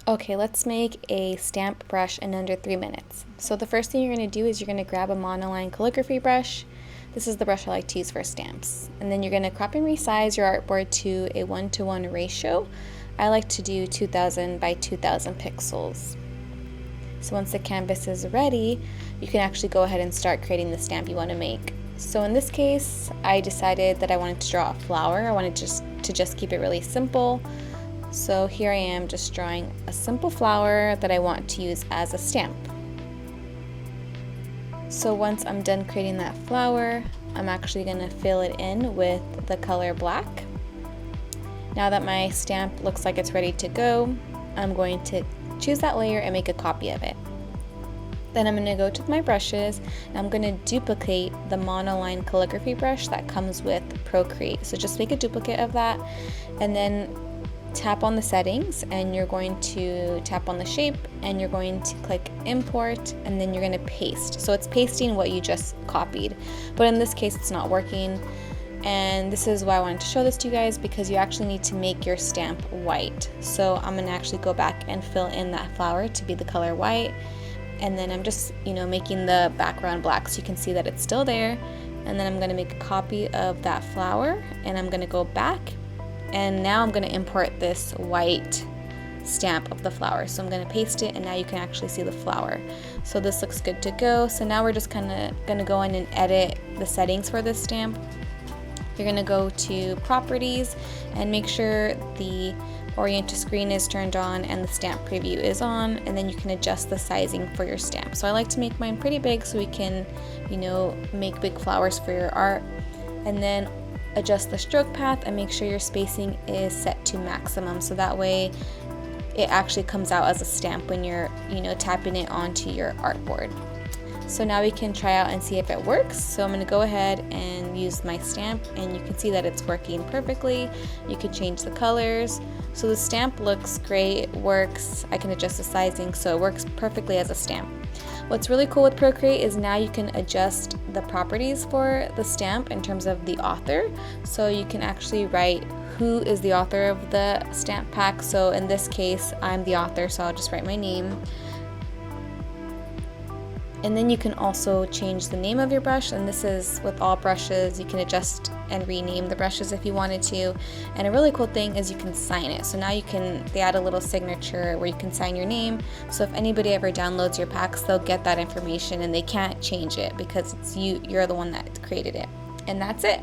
Okay, let's make a stamp brush in under 3 minutes. So the first thing you're going to do is you're going to grab a Monoline calligraphy brush. This is the brush I like to use for stamps. And then you're going to crop and resize your artboard to a 1:1 ratio. I like to do 2000 by 2000 pixels. So once the canvas is ready, you can actually go ahead and start creating the stamp you want to make. So in this case, I decided that I wanted to draw a flower. I wanted to just keep it really simple. So here I am just drawing a simple flower that I want to use as a stamp. So once I'm done creating that flower, I'm actually going to fill it in with the color black. Now that my stamp looks like it's ready to go, I'm going to choose that layer and make a copy of it. Then I'm going to go to my brushes and I'm going to duplicate the Monoline calligraphy brush that comes with Procreate. So just make a duplicate of that and then tap on the settings, and you're going to tap on the shape and you're going to click import, and then you're going to paste. So it's pasting what you just copied, but in this case it's not working. And this is why I wanted to show this to you guys, because you actually need to make your stamp white. So I'm going to actually go back and fill in that flower to be the color white, and then I'm just making the background black so you can see that it's still there. And then I'm going to make a copy of that flower, and I'm going to go back, and now I'm going to import this white stamp of the flower. So I'm going to paste it, and now you can actually see the flower. So this looks good to go. So now we're just kind of going to go in and edit the settings for this stamp. You're going to go to properties and make sure the Orient to screen is turned on and the stamp preview is on, and then you can adjust the sizing for your stamp. So I like to make mine pretty big so we can make big flowers for your art. And then adjust the stroke path and make sure your spacing is set to maximum, so that way it actually comes out as a stamp when you're tapping it onto your artboard. So now we can try out and see if it works. So I'm going to go ahead and use my stamp, and you can see that it's working perfectly. You can change the colors. So the stamp looks great, it works. I can adjust the sizing, so it works perfectly as a stamp. What's really cool with Procreate is now you can adjust the properties for the stamp in terms of the author. So you can actually write who is the author of the stamp pack. So in this case, I'm the author, so I'll just write my name. And then you can also change the name of your brush, and this is with all brushes. You can adjust and rename the brushes if you wanted to. And a really cool thing is you can sign it. So now they add a little signature where you can sign your name. So if anybody ever downloads your packs, they'll get that information and they can't change it because it's you're the one that created it. And that's it.